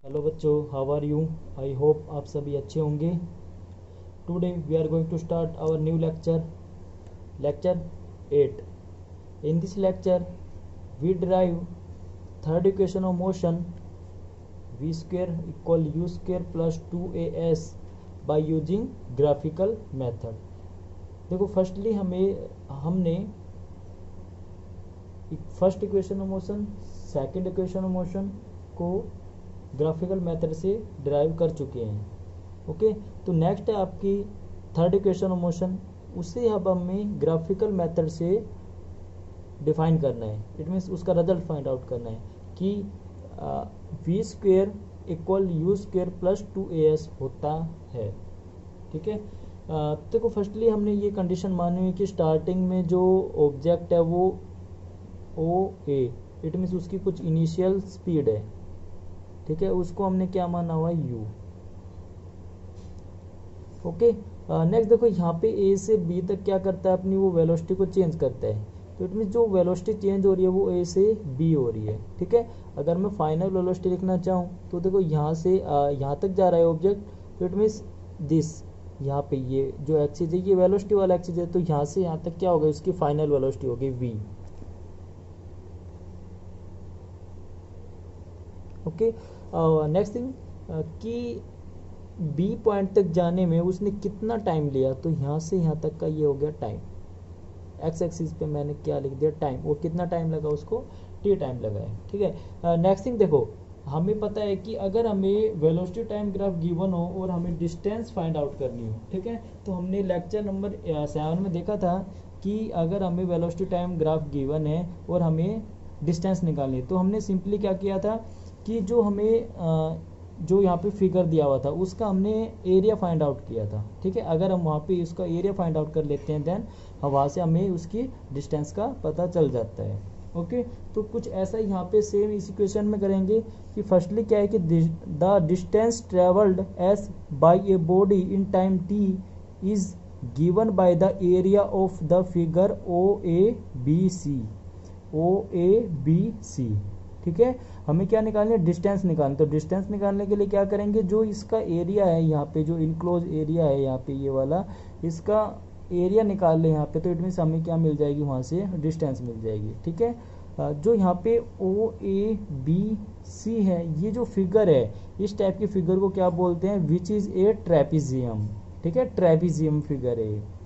Hello बच्चों, how are you? I hope आप सभी अच्छे होंगे। Today we are going to start our new lecture 8. In this lecture we derive third equation of motion v square equal u square plus 2as by using graphical method. देखो, firstly हमने first equation of motion, second equation of motion को graphical method से derive कर चुके हैं। Okay, तो next है आपकी थर्ड इक्वेशन ऑफ मोशन। उसे अब हमें ग्राफिकल मेथड से डिफाइन करना है। इट मीन्स उसका रिजल्ट फाइंड आउट करना है कि v square equal u square plus 2as होता है। ठीक है, देखो फर्स्टली हमने ये कंडीशन मानी हुई कि स्टार्टिंग में जो ऑब्जेक्ट है वो ओ ए, इट मीन्स उसकी कुछ इनिशियल स्पीड है। ठीक है, उसको हमने क्या माना हुआ है, u। ओके, नेक्स्ट देखो यहाँ पे a से b तक क्या करता है, अपनी वो वेलोसिटी को चेंज करता है। तो इट मीन जो वेलोसिटी चेंज हो रही है वो a से b हो रही है। ठीक है, अगर मैं फाइनल वेलोसिटी लिखना चाहूँ तो देखो यहाँ से यहाँ तक जा रहा है ऑब्जेक्ट, तो इट मीन्स दिस, यहाँ पे ये जो एक्सिस है ये वेलोसिटी वाला एक्सिस है, तो यहाँ से यहाँ तक क्या होगा, इसकी फाइनल वेलोसिटी होगी v। ओके, नेक्स्ट थिंग कि बी पॉइंट तक जाने में उसने कितना टाइम लिया, तो यहाँ से यहाँ तक का ये हो गया टाइम। एक्स एक्सिस पे मैंने क्या लिख दिया, टाइम। वो कितना टाइम लगा उसको, टी टाइम लगा है। ठीक है, नेक्स्ट थिंग देखो, हमें पता है कि अगर हमें वेलोसिटी टाइम ग्राफ गिवन हो और हमें डिस्टेंस फाइंड आउट करनी हो, ठीक है, तो हमने लेक्चर नंबर 7 में देखा था कि अगर हमें वेलोसिटी टाइम ग्राफ गिवन है और हमें डिस्टेंस निकालनी है, तो हमने सिंपली क्या किया था कि जो हमें जो यहाँ पे फिगर दिया हुआ था उसका हमने एरिया फाइंड आउट किया था। ठीक है, अगर हम वहाँ पे उसका एरिया फाइंड आउट कर लेते हैं देन वहाँ से हमें उसकी डिस्टेंस का पता चल जाता है। ओके, तो कुछ ऐसा यहाँ पे सेम इस इक्वेशन में करेंगे कि फर्स्टली क्या है कि the distance travelled s by a body in time t is given by the area of the figure O A B C. ठीक है, हमें क्या निकालना है, डिस्टेंस निकालना। तो डिस्टेंस निकालने के लिए क्या करेंगे, जो इसका एरिया है यहाँ पे, जो इनक्लोज एरिया है यहाँ पे ये वाला, इसका एरिया निकाल ले यहाँ पे, तो इट मीन्स हमें क्या मिल जाएगी, वहाँ से डिस्टेंस मिल जाएगी। ठीक है, जो यहाँ पे ओ ए बी सी है, ये जो फिगर है, इस टाइप की फिगर को क्या बोलते हैं, विच इज़ ए ट्रेपिजियम। ठीक है, ट्रेपिजियम फिगर है।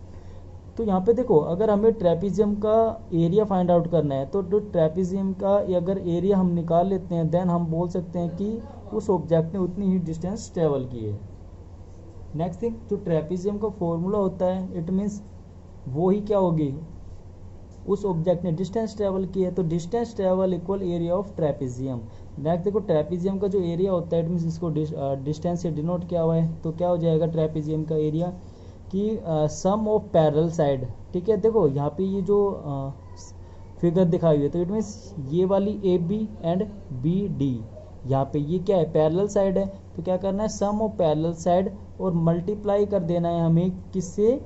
तो यहाँ पे देखो, अगर हमें ट्रेपिजियम का एरिया फाइंड आउट करना है, तो ट्रेपिजियम का अगर एरिया हम निकाल लेते हैं देन हम बोल सकते हैं कि उस ऑब्जेक्ट ने उतनी ही डिस्टेंस ट्रेवल की है। नेक्स्ट थिंग, जो ट्रेपिजियम का फॉर्मूला होता है, इट मीन्स वो ही क्या होगी, उस ऑब्जेक्ट ने डिस्टेंस ट्रेवल की है, तो distance travel equal area of trapezium. Next देखो, ट्रेपिजियम का जो एरिया होता है, इट मीन्स इसको डिस्टेंस से डिनोट किया हुआ है, तो क्या हो जाएगा ट्रेपिजियम का एरिया कि सम ऑफ पैरेलल साइड। ठीक है, देखो यहाँ पे ये जो फिगर दिखाई हुई है, तो इट मीन्स ये वाली A B and B D, यहाँ पे ये क्या है, पैरेलल साइड है, तो क्या करना है, सम ऑफ पैरेलल साइड और मल्टीप्लाई कर देना है हमें किससे,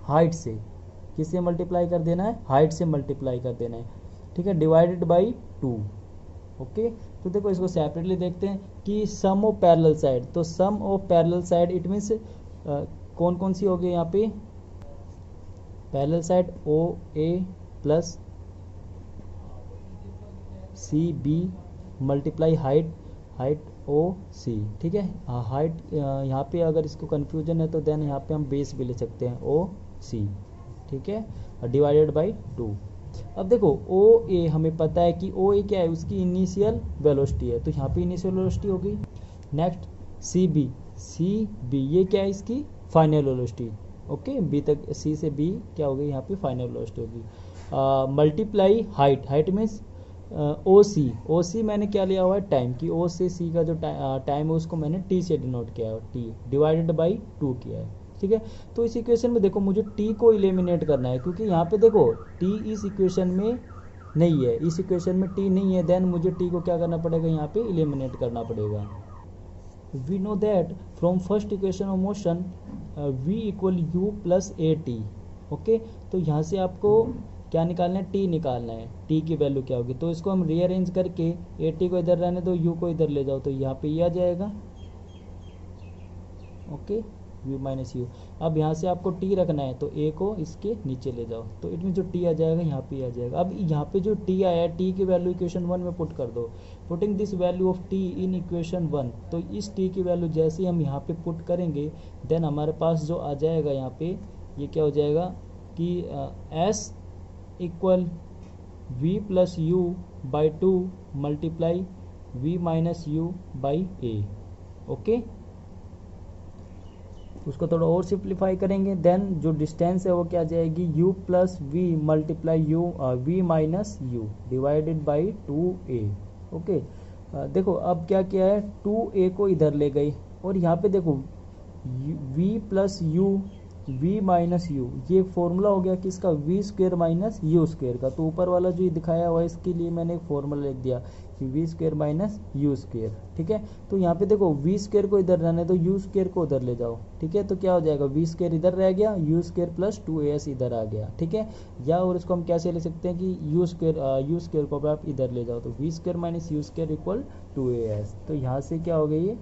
हाइट से। किससे मल्टीप्लाई कर देना है, हाइट से मल्टीप्लाई कर देना है। ठीक है, डिवाइडेड बाई 2। ओके, तो देखो इसको सेपरेटली देखते हैं कि सम ऑफ पैरेलल साइड, तो sum of parallel side it means कौन कौन सी होगी यहाँ पे, parallel side O A plus C B multiply height O C. ठीक है, हाइट यहाँ पे अगर इसको कंफ्यूजन है तो देन यहाँ पे हम बेस भी ले सकते हैं, ओ सी। ठीक है, डिवाइडेड बाई 2। अब देखो ओ ए हमें पता है कि ओ ए क्या है, उसकी इनिशियल वेलोसिटी है, तो यहाँ पे इनिशियल वेलोसिटी होगी। नेक्स्ट सी बी ये क्या है, इसकी फाइनल वेलोसिटी। ओके, बी तक, सी से बी क्या होगी, यहाँ पे फाइनल वेलोसिटी होगी। मल्टीप्लाई हाइट मीन्स ओ सी मैंने क्या लिया हुआ है, टाइम, की ओ से सी का जो टाइम है उसको मैंने टी से डिनोट किया है, टी डिवाइडेड बाई 2 किया है। ठीक है, तो इस इक्वेशन में देखो मुझे टी को इलिमिनेट करना है, क्योंकि यहाँ पे देखो टी इस इक्वेशन में नहीं है, इस इक्वेशन में टी नहीं है, देन मुझे टी को क्या करना पड़ेगा, यहाँ पे इलिमिनेट करना पड़ेगा। we know that from first equation of motion v equal u plus at। Okay, तो यहाँ से आपको क्या निकालना है, टी निकालना है, टी की वैल्यू क्या होगी। तो इसको हम रीअरेंज करके ए टी को इधर रहने दो, यू को इधर ले जाओ, तो यहाँ पे ये आ जाएगा, ओके, v माइनस यू। अब यहाँ से आपको t रखना है तो a को इसके नीचे ले जाओ, तो इट मीन जो t आ जाएगा यहाँ पे आ जाएगा। अब यहाँ पे जो t आया है, t की वैल्यू इक्वेशन 1 में पुट कर दो। Putting this value of t in equation 1, तो इस t की वैल्यू जैसे ही हम यहाँ पे पुट करेंगे देन हमारे पास जो आ जाएगा यहाँ पे, ये क्या हो जाएगा कि s equal v plus you by 2 multiply v minus you by a, okay. उसको थोड़ा और सिंप्लीफाई करेंगे, देन जो डिस्टेंस है वो क्या आ जाएगी, u plus v multiply u v minus u divided by 2a, okay. देखो अब क्या किया है, 2a को इधर ले गई और यहाँ पे देखो v plus you v minus you, ये फॉर्मूला हो गया किसका, v square minus u square का। तो ऊपर वाला जो दिखाया हुआ है इसके लिए मैंने एक फॉर्मूला लिख दिया कि v square minus u square, ठीक है। तो यहाँ पे देखो v स्क्वेयर को इधर रहने दो, u स्क्वेयर को उधर ले जाओ, ठीक है। तो क्या हो जाएगा, v स्क्वेयर इधर रह गया, u स्क्वेयर प्लस 2as इधर आ गया, ठीक है। या और इसको हम कैसे ले सकते हैं कि u स्क्वेयर को आप इधर ले जाओ, तो v square minus u square equal 2as। तो यहाँ से क्या हो गई, ये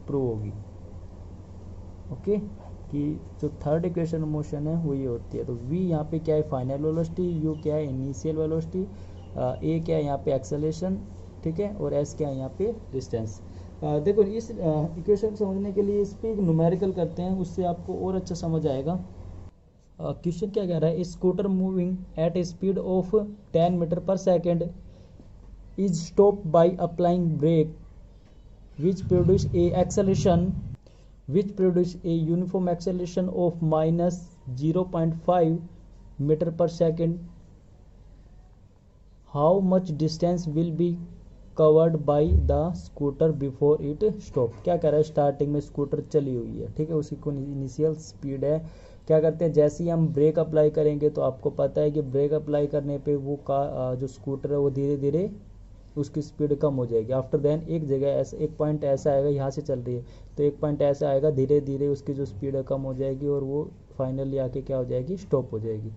प्रूव होगी, ओके, कि जो थर्ड इक्वेशन मोशन है वो ये होती है। तो v यहाँ पे क्या है, फाइनल वेलोसिटी, u क्या है, इनिशियल वेलोसिटी, a क्या है यहाँ पे एक्सेलरेशन, ठीक है, और s क्या है यहाँ पे डिस्टेंस। देखो इस इक्वेशन को समझने के लिए इस पर एक न्यूमेरिकल करते हैं, उससे आपको और अच्छा समझ आएगा। क्वेश्चन क्या कह रहा है, scooter moving at a speed of 10 metre per second is stop by applying brake which produce a acceleration which produce a uniform acceleration of minus 0.5 meter per second. How much distance will be covered by the scooter before it stop? क्या कह रहा है, starting में scooter चली हुई है, ठीक है, उसकी कोई इनिशियल स्पीड है। क्या करते हैं, जैसे ही हम ब्रेक अप्लाई करेंगे तो आपको पता है कि ब्रेक अप्लाई करने पे वो जो स्कूटर है वो धीरे धीरे उसकी स्पीड कम हो जाएगी। आफ्टर देन एक जगह ऐसा, एक पॉइंट ऐसा आएगा, यहाँ से चल रही है तो एक पॉइंट ऐसा आएगा, धीरे धीरे उसकी जो स्पीड है कम हो जाएगी और वो फाइनली आके क्या हो जाएगी, स्टॉप हो जाएगी।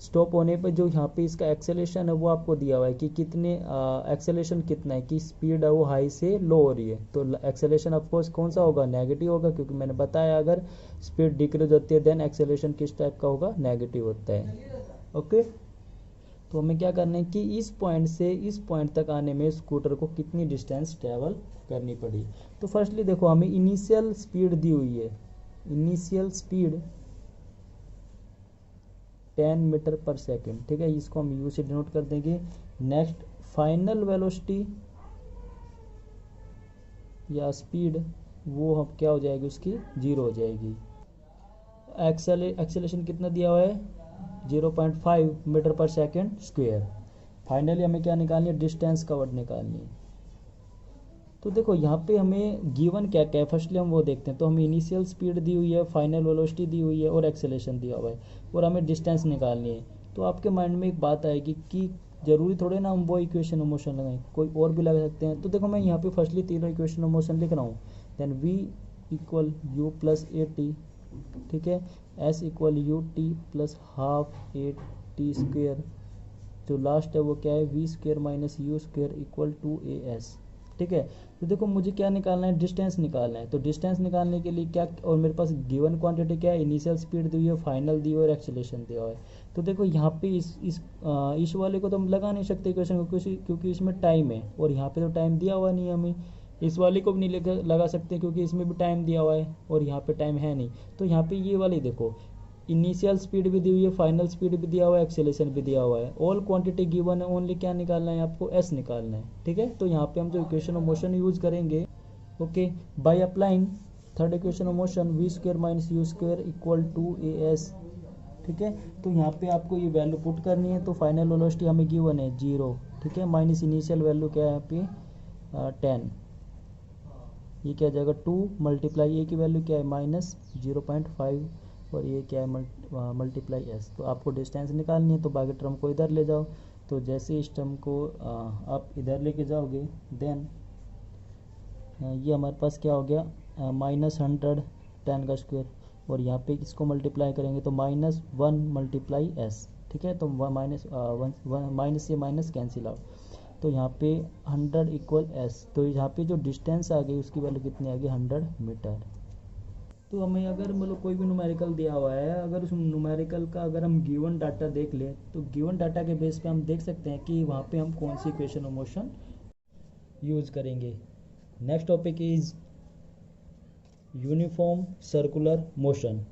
स्टॉप होने पर जो यहाँ पे इसका एक्सेलेरेशन है वो आपको दिया हुआ है कि कितने एक्सेलेरेशन कितना है, कि स्पीड है वो हाई से लो हो रही है। तो एक्सेलेरेशन ऑफकोर्स कौन सा होगा, नेगेटिव होगा, क्योंकि मैंने बताया अगर स्पीड डिक्रीज होती है देन एक्सेलेरेशन किस टाइप का होगा, नेगेटिव होता है, ओके। तो हमें क्या करना है कि इस पॉइंट से इस पॉइंट तक आने में स्कूटर को कितनी डिस्टेंस ट्रेवल करनी पड़ी। तो फर्स्टली देखो हमें इनिशियल स्पीड दी हुई है, initial speed 10 metre per second, ठीक है, इसको हम यू से डिनोट कर देंगे। नेक्स्ट फाइनल वेलोसिटी या स्पीड वो हम क्या हो जाएगी, उसकी 0 हो जाएगी। एक्सेलेरेशन कितना दिया हुआ है, 0.5 metre per second square. Finally हमें क्या निकालनी है, डिस्टेंस कवर्ड निकालनी है। तो देखो यहाँ पे हमें गिवन क्या क्या है, फर्स्टली हम वो देखते हैं। तो हमें इनिशियल स्पीड दी हुई है, फाइनल वेलोसिटी दी हुई है और एक्सेलेरेशन दिया हुआ है और हमें डिस्टेंस निकालनी है। तो आपके माइंड में एक बात आएगी कि जरूरी थोड़े ना हम वो इक्वेशन ऑफ मोशन लगाएं, कोई और भी लगा सकते हैं। तो देखो मैं यहाँ पे फर्स्टली तीनों इक्वेशन ऑफ मोशन लिख रहा हूँ। Then v equal u plus a t, ठीक है, s equal u t plus half a t square, जो लास्ट है वो क्या है, v square minus u square equal to a s, ठीक है। तो देखो मुझे क्या निकालना है, डिस्टेंस निकालना है। तो डिस्टेंस निकालने के लिए क्या, और मेरे पास गिवन क्वांटिटी क्या है, इनिशियल स्पीड दी हुई है, फाइनल दी हुई है और एक्सेलरेशन दिया हुआ है। तो देखो यहाँ पे इस वाले को तो हम लगा नहीं सकते क्वेश्चन को, क्योंकि इसमें टाइम है और यहाँ पे तो टाइम दिया हुआ नहीं है हमें। इस वाले को भी नहीं लगा सकते क्योंकि इसमें भी टाइम दिया हुआ है और यहाँ पे टाइम है नहीं। तो यहाँ पे ये वाली देखो, इनिशियल स्पीड भी दी हुई है, फाइनल स्पीड भी दिया हुआ है, एक्सेलेरेशन भी दिया हुआ है, ऑल क्वांटिटी गिवन है, ओनली क्या निकालना है आपको, एस निकालना है, ठीक है। तो यहाँ पे हम जो इक्वेशन ऑफ मोशन यूज करेंगे, okay, by applying third equation of motion v square minus u square equal to a s, ठीक है। तो यहाँ पे आपको ये वैल्यू पुट करनी है। तो फाइनल वेलोसिटी हमें गिवन है 0, ठीक है, माइनस इनिशियल वैल्यू क्या है यहाँ पे 10, ये क्या जाएगा 2 मल्टीप्लाई ए की वैल्यू क्या है माइनस 0.5 और ये क्या है मल्टीप्लाई एस। तो आपको डिस्टेंस निकालनी है, तो बाकी टर्म को इधर ले जाओ। तो जैसे इस टर्म को आप इधर लेके जाओगे देन ये हमारे पास क्या हो गया, माइनस 100 10 का स्क्वायर, और यहाँ पे इसको मल्टीप्लाई करेंगे तो -1 मल्टीप्लाई एस, ठीक है, तो माइनस से माइनस कैंसिल आउट, तो यहाँ पे 100 इक्वल एस, तो यहाँ पे जो डिस्टेंस आ गई उसकी वैल्यू कितनी आ गई 100 मीटर। तो हमें अगर मतलब कोई भी न्यूमेरिकल दिया हुआ है, अगर उस न्यूमेरिकल का अगर हम गिवन डाटा देख लें तो गिवन डाटा के बेस पे हम देख सकते हैं कि वहाँ पे हम कौन सी इक्वेशन ऑफ मोशन यूज करेंगे। Next topic is uniform circular motion.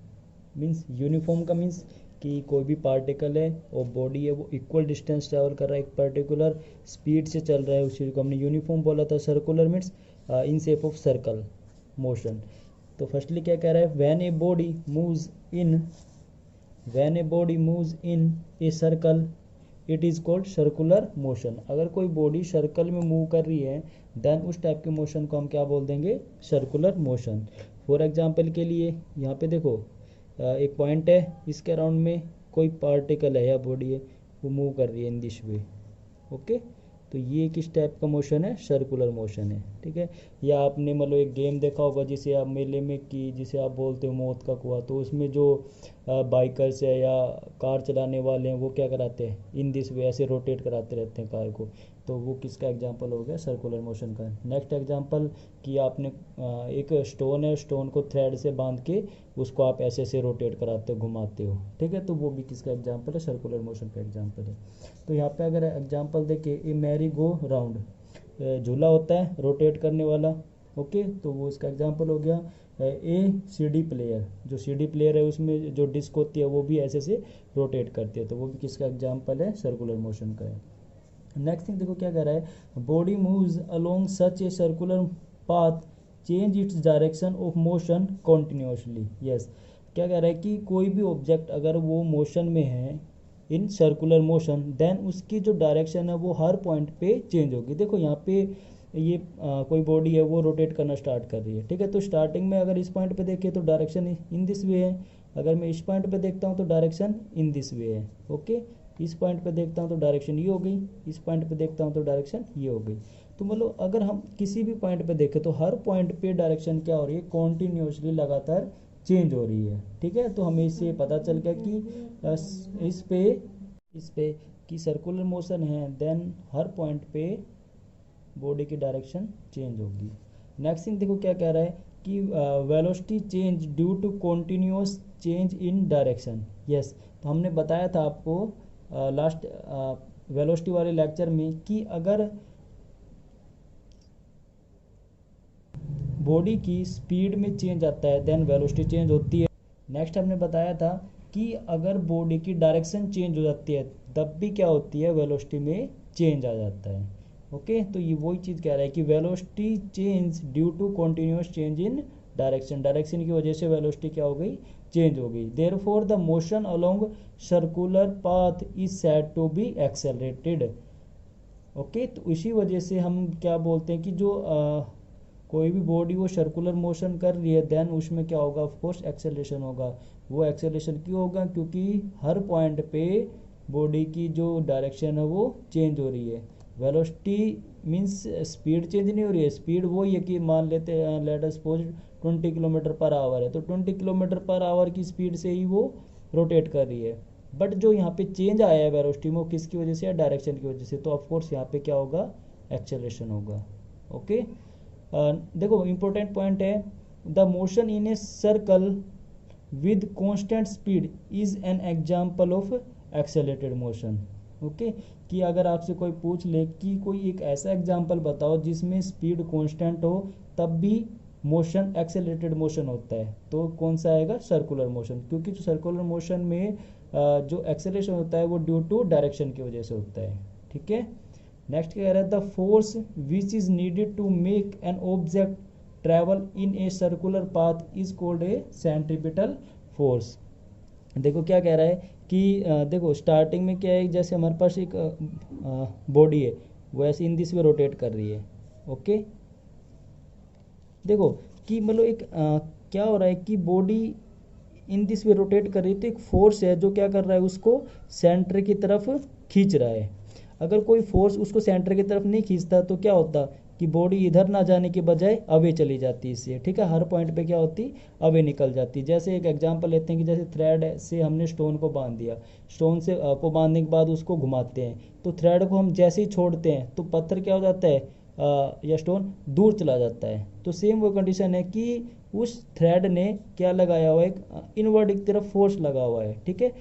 Means uniform का मीन्स कि कोई भी पार्टिकल है और बॉडी है वो इक्वल डिस्टेंस ट्रैवल कर रहा है, एक पर्टिकुलर स्पीड से चल रहा है, उस चीज़ को हमने यूनिफॉर्म बोला था। Circular means in shape of circle motion. तो फर्स्टली क्या कह रहा है, when a body moves in a circle it is called circular motion. अगर कोई बॉडी सर्कल में मूव कर रही है देन उस टाइप के मोशन को हम क्या बोल देंगे, सर्कुलर मोशन। फॉर एग्जांपल के लिए यहाँ पे देखो एक पॉइंट है, इसके अराउंड में कोई पार्टिकल है या बॉडी है वो मूव कर रही है इन दिस वे, ओके, तो ये किस टाइप का मोशन है, सर्कुलर मोशन है, ठीक है। या आपने मतलब एक गेम देखा होगा जिसे आप मेले में की, जिसे आप बोलते हो मौत का कुआं, तो उसमें जो बाइकर्स है या कार चलाने वाले हैं वो क्या कराते हैं, इन दिस वे ऐसे रोटेट कराते रहते हैं कार को, तो वो किसका एग्जांपल हो गया, सर्कुलर मोशन का। नेक्स्ट एग्जांपल कि आपने एक स्टोन है, स्टोन को थ्रेड से बांध के उसको आप ऐसे ऐसे रोटेट कराते हो, घुमाते हो, ठीक है, तो वो भी किसका एग्जांपल है, सर्कुलर मोशन का एग्जांपल है। तो यहाँ पे अगर एग्जांपल देखें, ए मैरी गो राउंड, झूला होता है रोटेट करने वाला, ओके, तो वो इसका एग्जांपल हो गया। ए सीडी प्लेयर, जो सीडी प्लेयर है उसमें जो डिस्क होती है वो भी ऐसे से रोटेट करती है, तो वो भी किसका एग्जांपल है, सर्कुलर मोशन का है। नेक्स्ट थिंग देखो क्या कह रहा है, body moves along such A circular path change its direction of motion continuously. Yes, क्या कह रहा है कि कोई भी ऑब्जेक्ट अगर वो मोशन में है इन सर्कुलर मोशन देन उसकी जो डायरेक्शन है वो हर पॉइंट पे चेंज होगी। देखो यहाँ पे ये कोई बॉडी है वो रोटेट करना स्टार्ट कर रही है, ठीक है, तो स्टार्टिंग में अगर इस पॉइंट पे देखें तो डायरेक्शन इन दिस वे है, अगर मैं इस पॉइंट पे देखता हूँ तो डायरेक्शन इन दिस वे है, ओके, इस पॉइंट पे देखता हूँ तो डायरेक्शन ये हो गई, इस पॉइंट पे देखता हूँ तो डायरेक्शन ये हो गई। तो मतलब अगर हम किसी भी पॉइंट पे देखें तो हर पॉइंट पे डायरेक्शन क्या हो रही है, कॉन्टिन्यूसली लगातार चेंज हो रही है, ठीक है। तो हमें इससे पता चल गया कि इस पे कि सर्कुलर मोशन है देन हर पॉइंट पे बॉडी की डायरेक्शन चेंज होगी। नेक्स्ट थिंग देखो क्या कह रहा है कि velocity change due to continuous change in direction. Yes, तो हमने बताया था आपको लास्ट वेलोसिटी वाले लेक्चर में कि अगर बॉडी की स्पीड में चेंज आता है देन वेलोसिटी चेंज होती है। नेक्स्ट हमने बताया था कि अगर बॉडी की डायरेक्शन चेंज हो जाती है तब भी क्या होती है, वेलोसिटी में चेंज आ जाता है, ओके। तो ये वही चीज़ कह रहा है कि velocity change due to continuous change in direction, direction की वजह से वेलोसिटी क्या हो गई, चेंज हो गई। Therefore the motion along circular path is said to be accelerated, okay. तो इसी वजह से हम क्या बोलते हैं कि जो कोई भी बॉडी वो सर्कुलर मोशन कर रही है देन उसमें क्या होगा, ऑफ कोर्स एक्सेलरेशन होगा। वो एक्सेलरेशन क्यों होगा, क्योंकि हर पॉइंट पे बॉडी की जो डायरेक्शन है वो चेंज हो रही है। वेलोसिटी मींस स्पीड चेंज नहीं हो रही है, स्पीड वही है कि मान लेते हैं let us suppose 20 kilometre per hour है, तो 20 किलोमीटर पर आवर की स्पीड से ही वो रोटेट कर रही है, बट जो यहाँ पे चेंज आया है वेलोसिटी में वो किसकी वजह से है, डायरेक्शन की वजह से, तो ऑफकोर्स यहाँ पे क्या होगा, एक्सेलरेशन होगा, ओके। देखो इंपॉर्टेंट पॉइंट है, the motion in a circle with constant speed is an example of accelerated motion, okay. कि अगर आपसे कोई पूछ ले कि कोई एक ऐसा एग्जांपल बताओ जिसमें स्पीड कांस्टेंट हो तब भी मोशन एक्सेलरेटेड मोशन होता है, तो कौन सा आएगा, सर्कुलर मोशन, क्योंकि जो सर्कुलर मोशन में जो एक्सेलरेशन होता है वो ड्यू टू डायरेक्शन की वजह से होता है, ठीक है। नेक्स्ट क्या कह रहा है, the force which is needed to make an object travel in a circular path is called a centripetal force. देखो क्या कह रहा है कि देखो स्टार्टिंग में क्या है, जैसे हमारे पास एक बॉडी है वो ऐसे इन दिस वे रोटेट कर रही है, ओके। देखो कि मतलब एक क्या हो रहा है कि body in this way rotate कर रही है, तो एक फोर्स है जो क्या कर रहा है, उसको सेंटर की तरफ खींच रहा है। अगर कोई फोर्स उसको सेंटर की तरफ नहीं खींचता तो क्या होता कि बॉडी इधर ना जाने के बजाय अवे चली जाती है इससे, ठीक है, हर पॉइंट पे क्या होती, अवे निकल जाती। जैसे एक एग्जांपल लेते हैं कि जैसे थ्रेड से हमने स्टोन को बांध दिया, स्टोन से को बांधने के बाद उसको घुमाते हैं, तो थ्रेड को हम जैसे ही छोड़ते हैं तो पत्थर क्या हो जाता है, या स्टोन दूर चला जाता है। तो सेम वो कंडीशन है कि उस थ्रेड ने क्या लगाया हुआ है, एक इनवर्ड की तरफ फोर्स लगा हुआ है, ठीक है।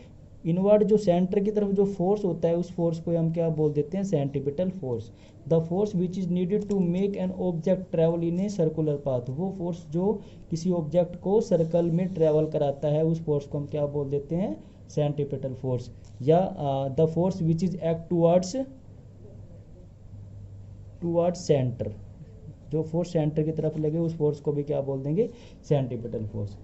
इनवर्ड जो सेंटर की तरफ जो फोर्स होता है, उस फोर्स को हम क्या बोल देते हैं, centripetal force. The force which is needed to make an object travel in a circular path, वो फोर्स जो किसी ऑब्जेक्ट को सर्कल में ट्रेवल कराता है, उस फोर्स को हम क्या बोल देते हैं, सेंट्रीपिटल फोर्स। या the force which is act towards centre, जो फोर्स सेंटर की तरफ लगे उस फोर्स को भी क्या बोल देंगे, सेंट्रीपिटल फोर्स।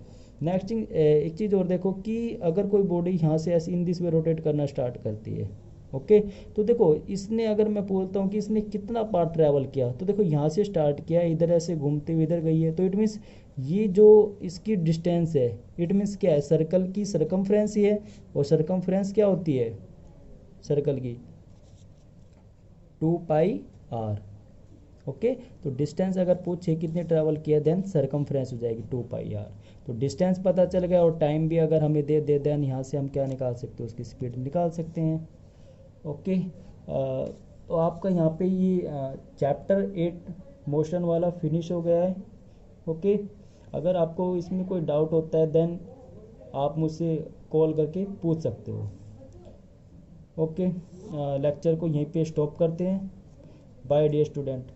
नेक्स्ट एक चीज़ और देखो कि अगर कोई बॉडी यहाँ से ऐसे इन दिस वे रोटेट करना स्टार्ट करती है, ओके, तो देखो इसने, अगर मैं बोलता हूँ कि इसने कितना पार्ट ट्रैवल किया, तो देखो यहाँ से स्टार्ट किया, इधर ऐसे घूमते हुए इधर गई है, तो इट मीन्स ये जो इसकी डिस्टेंस है, इट मीन्स क्या है, सर्कल की सरकमफ्रेंस ही है, और सरकमफ्रेंस क्या होती है सर्कल की, 2πr। ओके, तो डिस्टेंस अगर पूछे कितने ट्रैवल किया, देन सरकमफ्रेंस हो जाएगी 2πr। तो डिस्टेंस पता चल गया, और टाइम भी अगर हमें दे देन यहाँ से हम क्या निकाल सकते हैं, उसकी स्पीड निकाल सकते हैं। ओके, तो आपका यहाँ पे ये चैप्टर 8 मोशन वाला फिनिश हो गया है। ओके, अगर आपको इसमें कोई डाउट होता है देन आप मुझसे कॉल करके पूछ सकते हो। ओके, लेक्चर को यहीं पे स्टॉप करते हैं। Bye dear student.